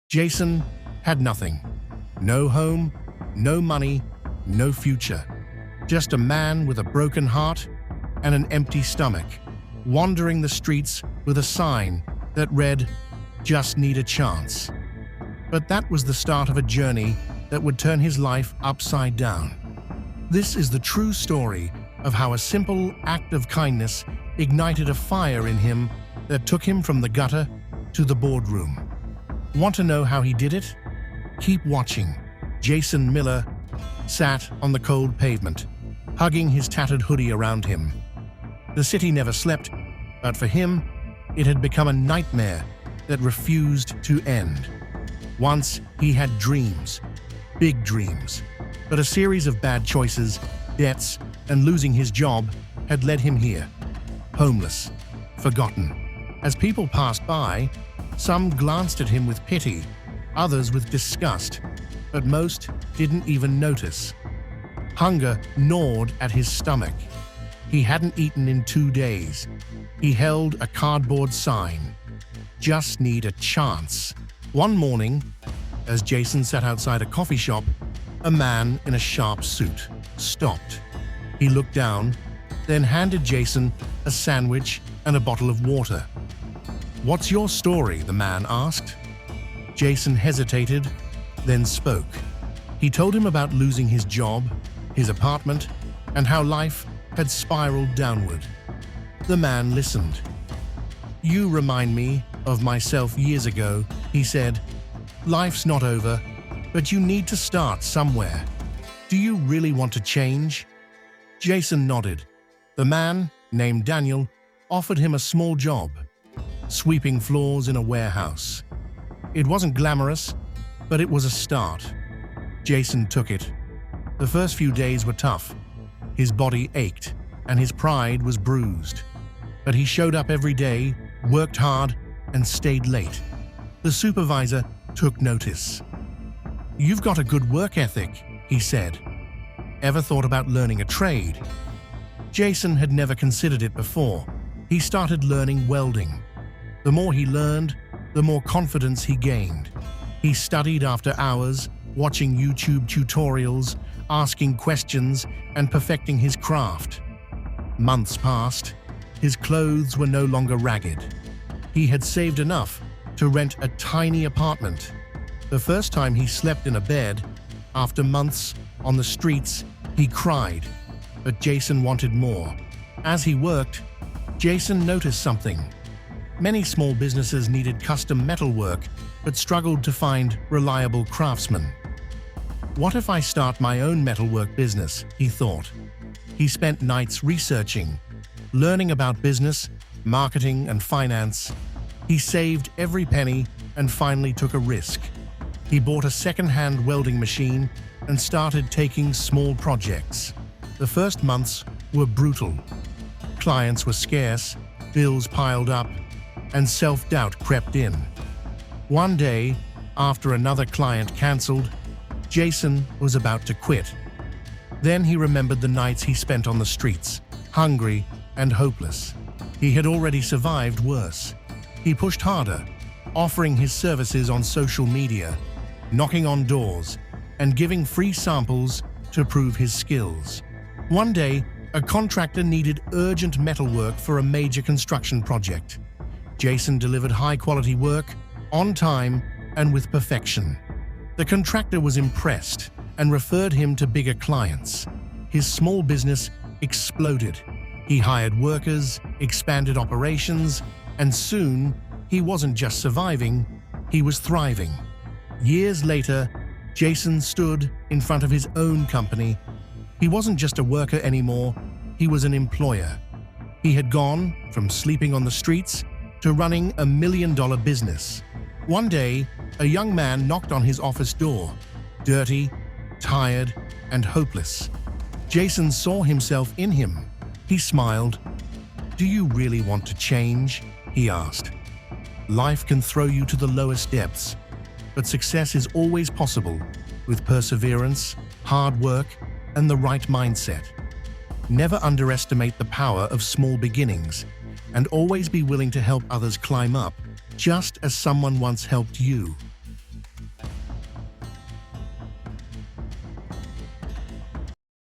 Jason had nothing. No home, no money, no future. Just a man with a broken heart and an empty stomach, wandering the streets with a sign that read, "Just need a chance." But that was the start of a journey that would turn his life upside down. This is the true story of how a simple act of kindness ignited a fire in him that took him from the gutter to the boardroom. Want to know how he did it? Keep watching. Jason Miller sat on the cold pavement, hugging his tattered hoodie around him. The city never slept, but for him, it had become a nightmare that refused to end. Once he had dreams, big dreams, but a series of bad choices, debts, and losing his job had led him here. Homeless, forgotten. As people passed by, some glanced at him with pity, others with disgust, but most didn't even notice. Hunger gnawed at his stomach. He hadn't eaten in 2 days. He held a cardboard sign, "Just need a chance." One morning, as Jason sat outside a coffee shop, a man in a sharp suit stopped. He looked down, then handed Jason a sandwich and a bottle of water. "What's your story?" the man asked. Jason hesitated, then spoke. He told him about losing his job, his apartment, and how life had spiraled downward. The man listened. "You remind me of myself years ago," he said. "Life's not over, but you need to start somewhere. Do you really want to change?" Jason nodded. The man, named Daniel, offered him a small job, sweeping floors in a warehouse. It wasn't glamorous, but it was a start. Jason took it. The first few days were tough. His body ached, and his pride was bruised. But he showed up every day, worked hard, and stayed late. The supervisor took notice. "You've got a good work ethic," he said. "Ever thought about learning a trade?" Jason had never considered it before. He started learning welding. The more he learned, the more confidence he gained. He studied after hours, watching YouTube tutorials, asking questions, and perfecting his craft. Months passed. His clothes were no longer ragged. He had saved enough to rent a tiny apartment. The first time he slept in a bed, after months on the streets, he cried. But Jason wanted more. As he worked, Jason noticed something. Many small businesses needed custom metalwork, but struggled to find reliable craftsmen. "What if I start my own metalwork business?" he thought. He spent nights researching, learning about business, marketing, and finance. He saved every penny and finally took a risk. He bought a second-hand welding machine and started taking small projects. The first months were brutal. Clients were scarce, bills piled up, and self-doubt crept in. One day, after another client cancelled, Jason was about to quit. Then he remembered the nights he spent on the streets, hungry and hopeless. He had already survived worse. He pushed harder, offering his services on social media, knocking on doors, and giving free samples to prove his skills. One day, a contractor needed urgent metalwork for a major construction project. Jason delivered high-quality work, on time, and with perfection. The contractor was impressed and referred him to bigger clients. His small business exploded. He hired workers, expanded operations, and soon he wasn't just surviving, he was thriving. Years later, Jason stood in front of his own company. He wasn't just a worker anymore, he was an employer. He had gone from sleeping on the streets to running a $1 million business. One day, a young man knocked on his office door, dirty, tired, and hopeless. Jason saw himself in him. He smiled. "Do you really want to change?" he asked. "Life can throw you to the lowest depths, but success is always possible with perseverance, hard work, and the right mindset. Never underestimate the power of small beginnings, and always be willing to help others climb up, just as someone once helped you.